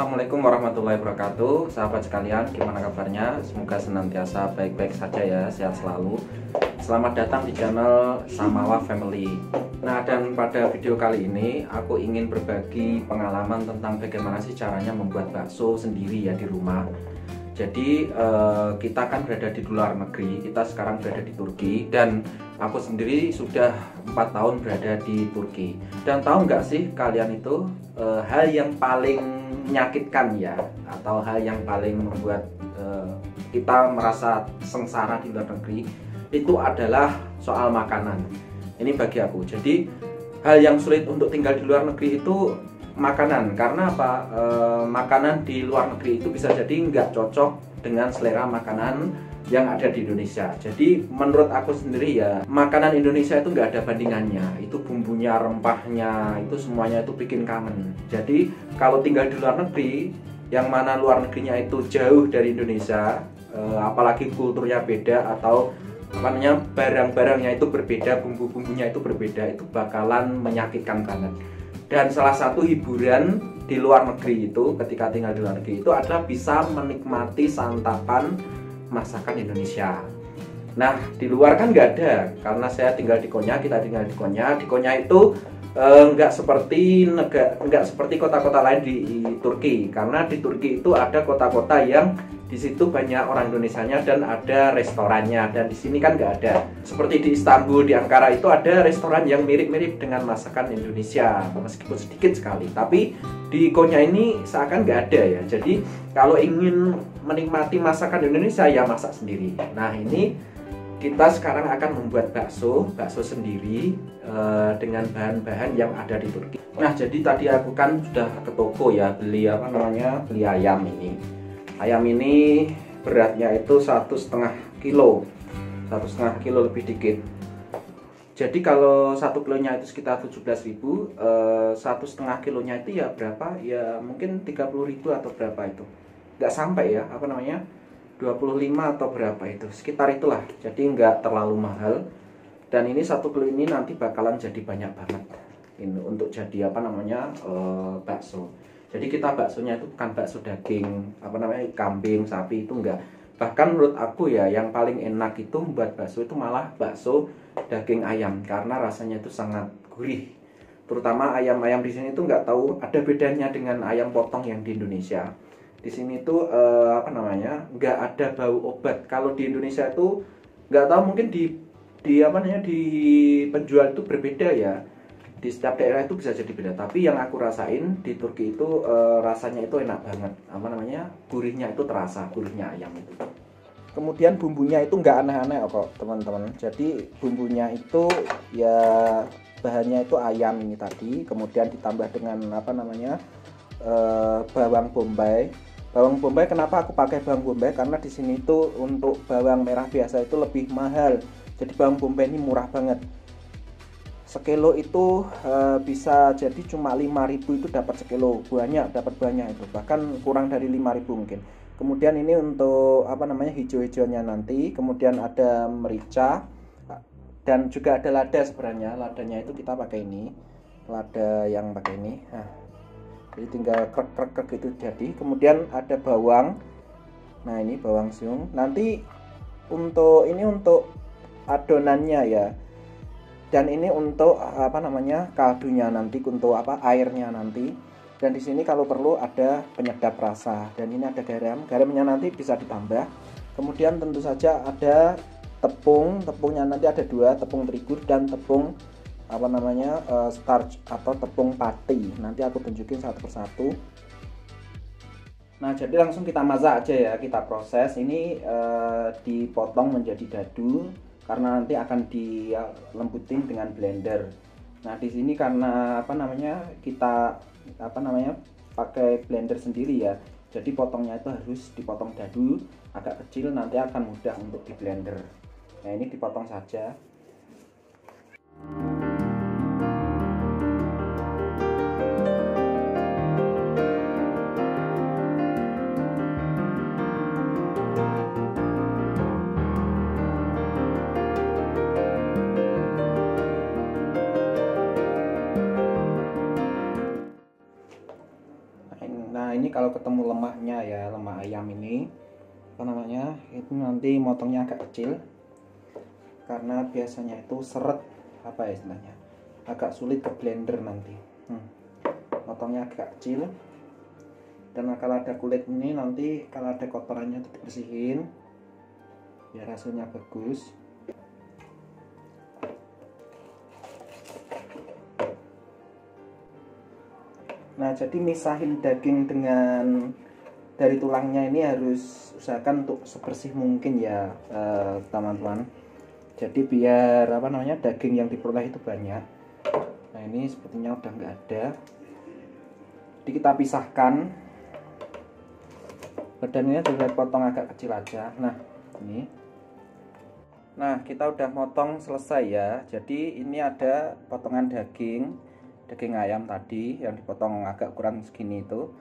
Assalamualaikum warahmatullahi wabarakatuh. Sahabat sekalian, gimana kabarnya? Semoga senantiasa baik-baik saja ya, sehat selalu. Selamat datang di channel Samawa Family. Nah, dan pada video kali ini aku ingin berbagi pengalaman tentang bagaimana sih caranya membuat bakso sendiri ya di rumah. Jadi kita kan berada di luar negeri, kita sekarang berada di Turki, dan aku sendiri sudah 4 tahun berada di Turki. Dan tahu nggak sih kalian itu hal yang paling menyakitkan ya, atau hal yang paling membuat kita merasa sengsara di luar negeri itu adalah soal makanan. Ini bagi aku. Jadi hal yang sulit untuk tinggal di luar negeri itu makanan. Karena apa? Makanan di luar negeri itu bisa jadi nggak cocok dengan selera makanan yang ada di Indonesia. Jadi menurut aku sendiri ya, makanan Indonesia itu nggak ada bandingannya. Itu bumbunya, rempahnya, itu semuanya itu bikin kangen. Jadi kalau tinggal di luar negeri, yang mana luar negerinya itu jauh dari Indonesia, apalagi kulturnya beda atau barang-barangnya itu berbeda, bumbu-bumbunya itu berbeda, itu bakalan menyakitkan banget. Dan salah satu hiburan di luar negeri itu, ketika tinggal di luar negeri itu adalah bisa menikmati santapan masakan Indonesia. Nah, di luar kan nggak ada, karena saya tinggal di Konya, kita tinggal di Konya. Di Konya itu nggak seperti kota-kota lain di Turki, karena di Turki itu ada kota-kota yang di situ banyak orang Indonesianya dan ada restorannya, dan di sini kan nggak ada. Seperti di Istanbul, di Ankara itu ada restoran yang mirip-mirip dengan masakan Indonesia, meskipun sedikit sekali. Tapi di Konya ini seakan nggak ada ya. Jadi kalau ingin menikmati masakan Indonesia ya masak sendiri. Nah, ini kita sekarang akan membuat bakso sendiri dengan bahan-bahan yang ada di Turki. Nah, jadi tadi aku kan sudah ke toko ya, beli ayam ini. Ayam ini beratnya itu 1,5 kilo, 1,5 kilo lebih dikit. Jadi kalau 1 kilonya itu sekitar 17.000, 1,5 kilonya itu ya berapa? Ya mungkin 30.000 atau berapa itu? Nggak sampai ya, 25 atau berapa itu, sekitar itulah. Jadi nggak terlalu mahal. Dan ini 1 kilo ini nanti bakalan jadi banyak banget ini untuk jadi bakso. Jadi kita baksonya itu bukan bakso daging kambing, sapi, itu enggak. Bahkan menurut aku ya, yang paling enak itu buat bakso itu malah bakso daging ayam, karena rasanya itu sangat gurih. Terutama ayam-ayam di sini itu nggak tahu ada bedanya dengan ayam potong yang di Indonesia. Di sini tuh nggak ada bau obat. Kalau di Indonesia itu nggak tahu, mungkin di penjual itu berbeda ya. Di setiap daerah itu bisa jadi beda. Tapi yang aku rasain di Turki itu rasanya itu enak banget. Gurihnya itu terasa, gurihnya ayam itu. Kemudian bumbunya itu nggak aneh-aneh kok teman-teman. Jadi bumbunya itu ya bahannya itu ayam ini tadi. Kemudian ditambah dengan bawang bombay. Bawang bombay, kenapa aku pakai bawang bombay? Karena di sini itu untuk bawang merah biasa itu lebih mahal. Jadi bawang bombay ini murah banget. Sekilo itu bisa jadi cuma 5.000 itu dapat sekilo. Dapat banyak itu. Bahkan kurang dari 5.000 mungkin. Kemudian ini untuk hijau-hijaunya nanti. Kemudian ada merica dan juga ada lada sebenarnya. Ladanya itu kita pakai ini. Lada yang pakai ini. Nah, jadi tinggal krek-krek gitu jadi. Kemudian ada bawang. Nah, ini bawang siung. Nanti untuk adonannya ya. Dan ini untuk kaldunya nanti, untuk airnya nanti. Dan di sini kalau perlu ada penyedap rasa. Dan ini ada garam. Garamnya nanti bisa ditambah. Kemudian tentu saja ada tepung. Tepungnya nanti ada 2, tepung terigu dan tepung starch atau tepung pati. Nanti aku tunjukin satu persatu. Nah, jadi langsung kita masak aja ya, kita proses. Ini dipotong menjadi dadu karena nanti akan dilembutin dengan blender. Nah, di sini karena kita pakai blender sendiri ya. Jadi potongnya itu harus dipotong dadu agak kecil, nanti akan mudah untuk di blender. Nah, ini dipotong saja. Nah ini kalau ketemu lemaknya ya, lemak ayam ini apa namanya, itu nanti motongnya agak kecil karena biasanya itu seret, apa ya istilahnya, agak sulit ke blender nanti. Motongnya agak kecil, dan kalau ada kulit ini nanti kalau ada kotorannya itu dibersihin biar hasilnya bagus. Nah jadi misahin daging dengan dari tulangnya ini harus usahakan untuk sebersih mungkin ya teman-teman. Jadi biar apa namanya, daging yang diperoleh itu banyak. Nah ini sepertinya udah nggak ada, jadi kita pisahkan. Badannya juga potong agak kecil aja. Nah ini, nah kita udah motong selesai ya. Jadi ini ada potongan daging ayam tadi yang dipotong agak kurang segini itu.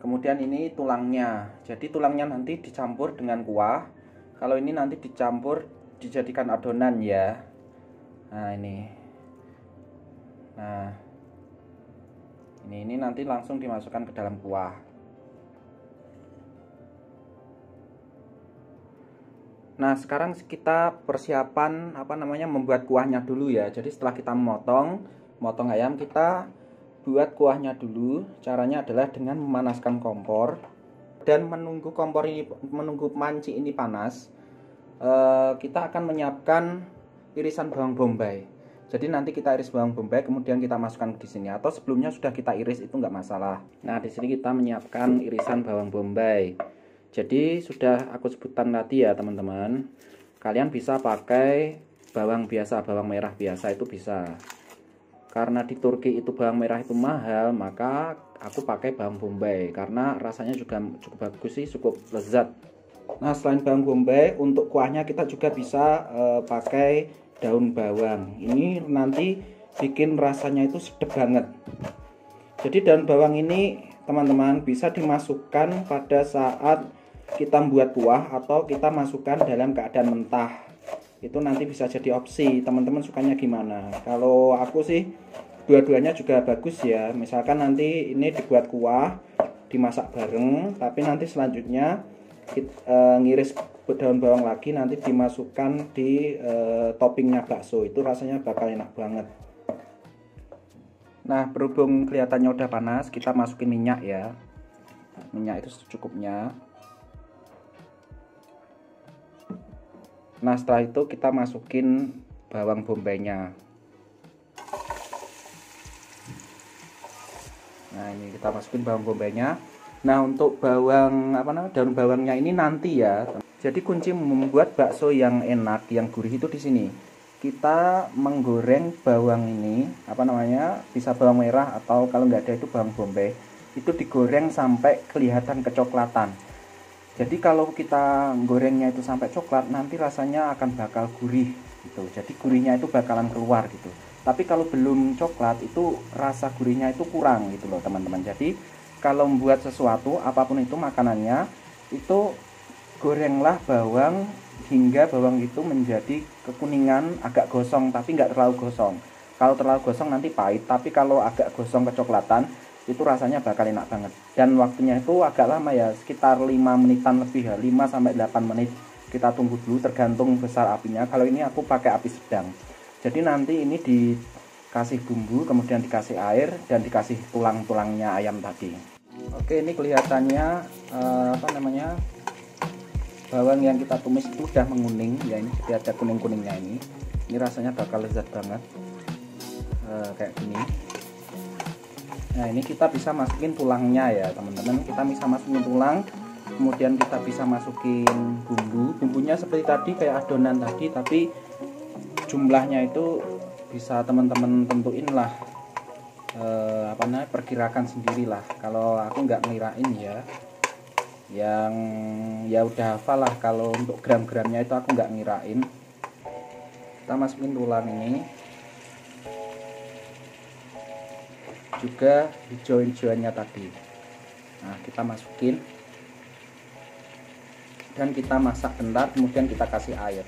Kemudian ini tulangnya. Jadi tulangnya nanti dicampur dengan kuah. Kalau ini nanti dicampur dijadikan adonan ya. Nah ini. Nah ini nanti langsung dimasukkan ke dalam kuah. Nah sekarang kita persiapan apa namanya, membuat kuahnya dulu ya. Jadi setelah kita motong ayam, kita buat kuahnya dulu. Caranya adalah dengan memanaskan kompor dan menunggu panci ini panas. Kita akan menyiapkan irisan bawang bombay. Jadi nanti kita iris bawang bombay, kemudian kita masukkan di sini, atau sebelumnya sudah kita iris itu nggak masalah. Nah di sini kita menyiapkan irisan bawang bombay. Jadi sudah aku sebutkan tadi ya teman-teman, kalian bisa pakai bawang biasa, bawang merah biasa itu bisa. Karena di Turki itu bawang merah itu mahal, maka aku pakai bawang bombay karena rasanya juga cukup bagus sih, cukup lezat. Nah selain bawang bombay, untuk kuahnya kita juga bisa pakai daun bawang. Ini nanti bikin rasanya itu sedap banget. Jadi daun bawang ini teman-teman bisa dimasukkan pada saat kita membuat kuah atau kita masukkan dalam keadaan mentah. Itu nanti bisa jadi opsi, teman-teman sukanya gimana. Kalau aku sih dua-duanya juga bagus ya. Misalkan nanti ini dibuat kuah, dimasak bareng, tapi nanti selanjutnya kita, ngiris daun bawang lagi, nanti dimasukkan di toppingnya bakso. Itu rasanya bakal enak banget. Nah berhubung kelihatannya udah panas, kita masukin minyak ya. Minyak itu secukupnya. Nah setelah itu kita masukin bawang bombaynya. Nah ini kita masukin bawang bombaynya. Nah untuk bawang apa namanya, daun bawangnya ini nanti ya. Jadi kunci membuat bakso yang enak, yang gurih itu di sini. Kita menggoreng bawang ini apa namanya, bisa bawang merah atau kalau nggak ada itu bawang bombay. Itu digoreng sampai kelihatan kecoklatan. Jadi kalau kita gorengnya itu sampai coklat, nanti rasanya akan bakal gurih gitu. Jadi gurihnya itu bakalan keluar gitu. Tapi kalau belum coklat itu rasa gurihnya itu kurang gitu loh teman-teman. Jadi kalau membuat sesuatu apapun itu makanannya, itu gorenglah bawang hingga bawang itu menjadi kekuningan, agak gosong tapi nggak terlalu gosong. Kalau terlalu gosong nanti pahit, tapi kalau agak gosong kecoklatan itu rasanya bakal enak banget. Dan waktunya itu agak lama ya, sekitar 5 menitan lebih ya, 5-8 menit. Kita tunggu dulu tergantung besar apinya. Kalau ini aku pakai api sedang. Jadi nanti ini dikasih bumbu, kemudian dikasih air dan dikasih tulang-tulangnya ayam tadi. Oke, ini kelihatannya apa namanya, bawang yang kita tumis itu udah menguning ya, ini sudah ada kuning-kuningnya ini. Ini rasanya bakal lezat banget. Kayak gini. Nah ini kita bisa masukin tulangnya ya teman-teman. Kita bisa masukin tulang, kemudian kita bisa masukin bumbunya seperti tadi kayak adonan tadi, tapi jumlahnya itu bisa teman-teman tentuin lah, apa namanya, perkirakan sendirilah. Kalau aku nggak ngirain ya, yang ya udah hafal lah. Kalau untuk gram-gramnya itu aku nggak ngirain. Kita masukin tulang ini, juga hijau-hijauannya tadi. Nah kita masukin dan kita masak bentar, kemudian kita kasih air.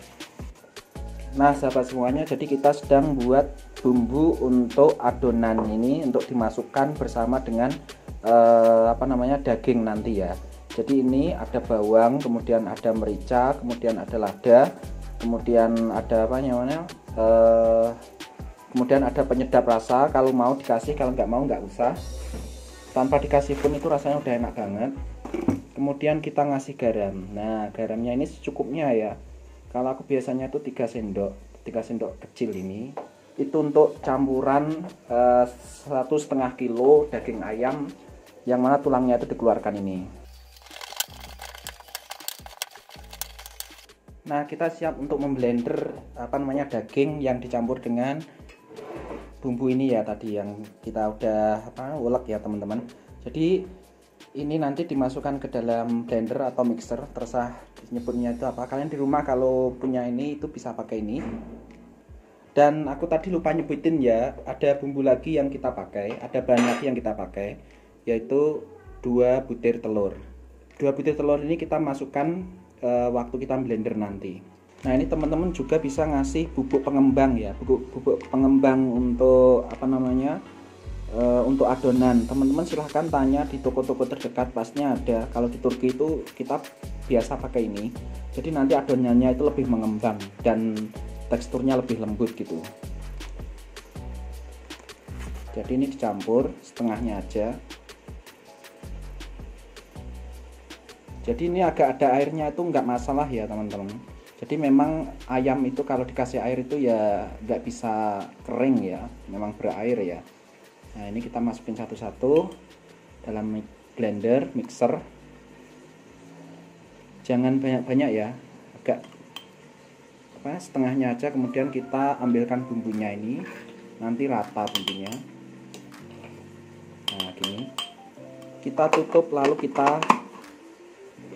Nah sahabat semuanya, jadi kita sedang buat bumbu untuk adonan ini untuk dimasukkan bersama dengan daging nanti ya. Jadi ini ada bawang, kemudian ada merica, kemudian ada lada, kemudian ada kemudian ada penyedap rasa. Kalau mau dikasih, kalau nggak mau nggak usah. Tanpa dikasih pun itu rasanya udah enak banget. Kemudian kita ngasih garam. Nah, garamnya ini secukupnya ya. Kalau aku biasanya itu 3 sendok kecil ini. Itu untuk campuran 1,5 kilo daging ayam yang mana tulangnya itu dikeluarkan ini. Nah, kita siap untuk memblender daging yang dicampur dengan bumbu ini ya, tadi yang kita udah ulek ya teman-teman. Jadi ini nanti dimasukkan ke dalam blender atau mixer, terserah nyebutnya itu apa. Kalian di rumah kalau punya ini itu bisa pakai ini. Dan aku tadi lupa nyebutin ya, ada bumbu lagi yang kita pakai, ada bahan lagi yang kita pakai, yaitu 2 butir telur. 2 butir telur ini kita masukkan waktu kita blender nanti. Nah, ini teman-teman juga bisa ngasih bubuk pengembang ya, bubuk pengembang untuk untuk adonan. Teman-teman silahkan tanya di toko-toko terdekat, pastinya ada. Kalau di Turki itu kita biasa pakai ini. Jadi nanti adonannya itu lebih mengembang dan teksturnya lebih lembut gitu. Jadi ini dicampur setengahnya aja. Jadi ini agak ada airnya itu nggak masalah ya teman-teman. Jadi memang ayam itu kalau dikasih air itu ya nggak bisa kering ya, memang berair ya. Nah, ini kita masukin satu-satu dalam blender, mixer. Jangan banyak-banyak ya, agak setengahnya aja. Kemudian kita ambilkan bumbunya ini, nanti rata bumbunya. Nah, gini. Kita tutup lalu kita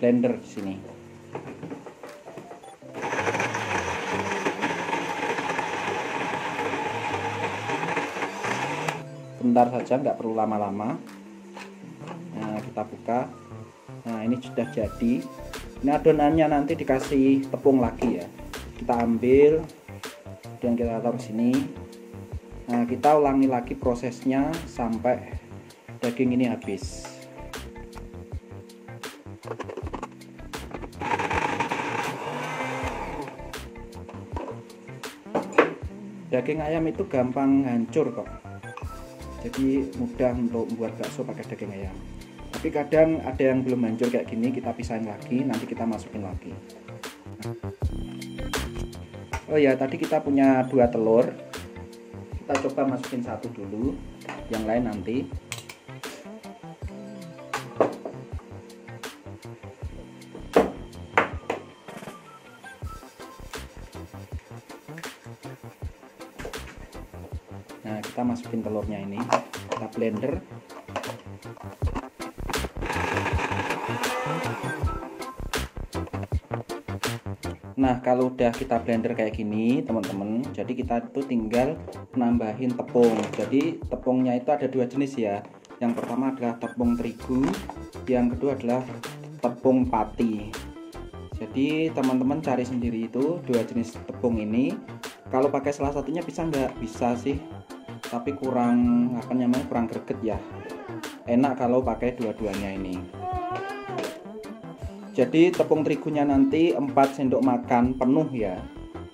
blender di sini. Bentar saja, nggak perlu lama-lama. Nah, kita buka. Nah, ini sudah jadi. Ini adonannya nanti dikasih tepung lagi ya. Kita ambil dan kita taruh sini. Nah, kita ulangi lagi prosesnya sampai daging ini habis. Daging ayam itu gampang hancur kok. Jadi mudah untuk membuat bakso pakai daging ayam. Tapi kadang ada yang belum hancur kayak gini, kita pisahin lagi, nanti kita masukin lagi. Oh ya, tadi kita punya 2 telur. Kita coba masukin 1 dulu, yang lain nanti. Nah, kita masukin telurnya ini, kita blender. Nah, kalau udah kita blender kayak gini teman-teman, jadi kita tuh tinggal nambahin tepung. Jadi tepungnya itu ada 2 jenis ya. Yang pertama adalah tepung terigu, yang kedua adalah tepung pati. Jadi teman-teman cari sendiri itu 2 jenis tepung ini. Kalau pakai salah satunya bisa nggak? Bisa sih, tapi kurang kurang greget ya. Enak kalau pakai dua-duanya ini. Jadi tepung terigunya nanti 4 sendok makan penuh ya.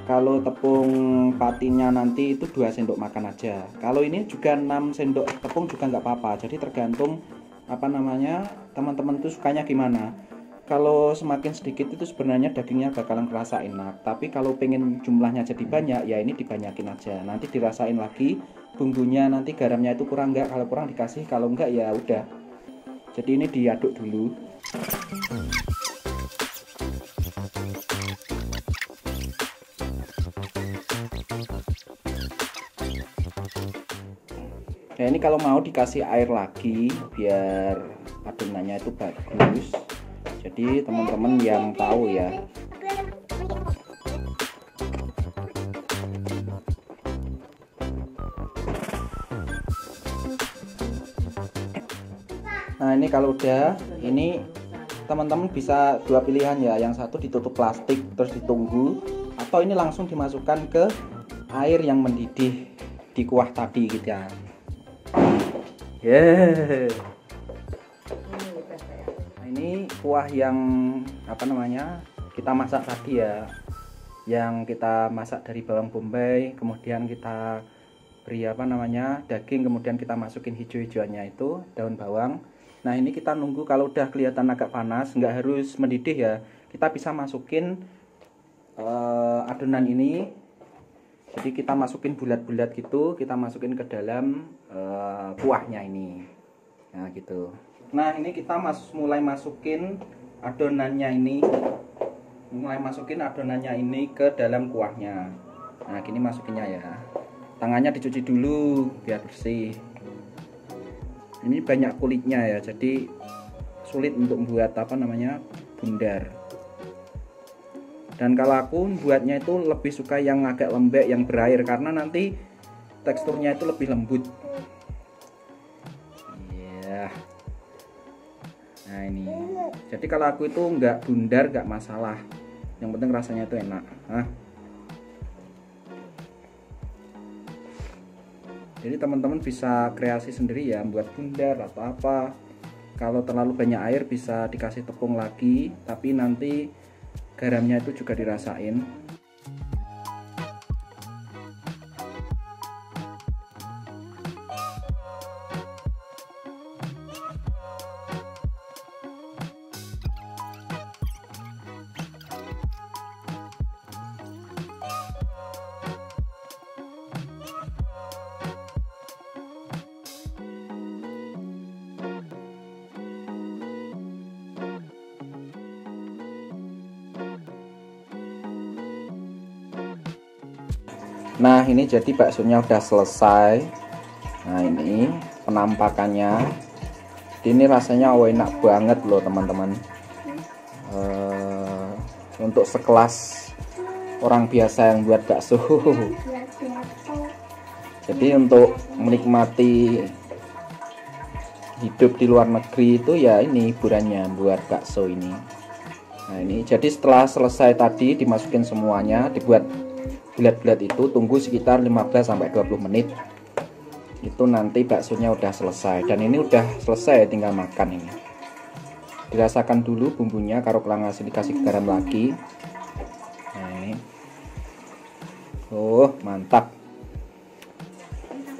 Kalau tepung patinya nanti itu 2 sendok makan aja. Kalau ini juga 6 sendok tepung juga nggak apa-apa. Jadi tergantung teman-teman itu sukanya gimana. Kalau semakin sedikit itu sebenarnya dagingnya bakalan kerasa enak. Tapi kalau pengen jumlahnya jadi banyak, ya ini dibanyakin aja. Nanti dirasain lagi bumbunya, nanti garamnya itu kurang nggak. Kalau kurang dikasih, kalau enggak ya udah. Jadi ini diaduk dulu. Nah, ini kalau mau dikasih air lagi biar adonannya itu bagus. Jadi teman-teman yang tahu ya. Nah, ini kalau udah, ini teman-teman bisa 2 pilihan ya. Yang satu ditutup plastik terus ditunggu, atau ini langsung dimasukkan ke air yang mendidih di kuah tadi gitu ya. ini kuah yang apa namanya kita masak tadi ya, yang kita masak dari bawang bombay, kemudian kita beri apa namanya daging, kemudian kita masukin hijau-hijauannya itu daun bawang. Nah ini kita nunggu kalau udah kelihatan agak panas, nggak harus mendidih ya, kita bisa masukin adonan ini. Jadi kita masukin bulat-bulat gitu, kita masukin ke dalam kuahnya ini. Nah gitu. Nah ini kita mulai masukin adonannya ini ke dalam kuahnya. Nah gini masukinnya ya. Tangannya dicuci dulu biar bersih. Ini banyak kulitnya ya, jadi sulit untuk membuat apa namanya bundar. Dan kalau aku buatnya itu lebih suka yang agak lembek, yang berair, karena nanti teksturnya itu lebih lembut. Iya. Nah ini, jadi kalau aku itu nggak bundar nggak masalah, yang penting rasanya itu enak. Jadi teman-teman bisa kreasi sendiri ya, buat bundar atau apa. Kalau terlalu banyak air bisa dikasih tepung lagi, tapi nanti garamnya itu juga dirasain. Nah ini jadi baksonya udah selesai. Nah ini penampakannya. Ini rasanya enak banget loh teman-teman. Untuk sekelas orang biasa yang buat bakso. Jadi untuk menikmati hidup di luar negeri itu ya ini hiburannya buat bakso ini. Nah ini jadi setelah selesai tadi dimasukin semuanya, dibuat bulat-bulat itu, tunggu sekitar 15-20 menit. Itu nanti baksonya udah selesai. Dan ini udah selesai, tinggal makan ini. Dirasakan dulu bumbunya, kalau kurang ngasih dikasih garam lagi. Nah ini. Oh mantap.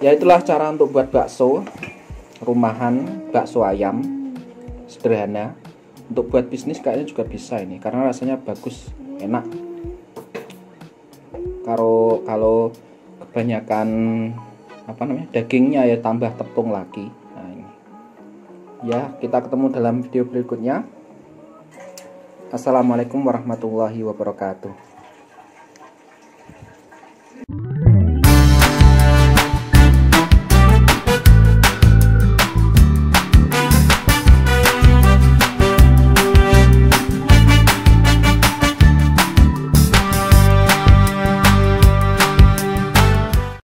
Ya itulah cara untuk buat bakso rumahan, bakso ayam sederhana. Untuk buat bisnis kayaknya juga bisa ini, karena rasanya bagus, enak. Kalau kebanyakan apa namanya dagingnya ya tambah tepung lagi. Nah ini ya, kita ketemu dalam video berikutnya. Assalamualaikum warahmatullahi wabarakatuh.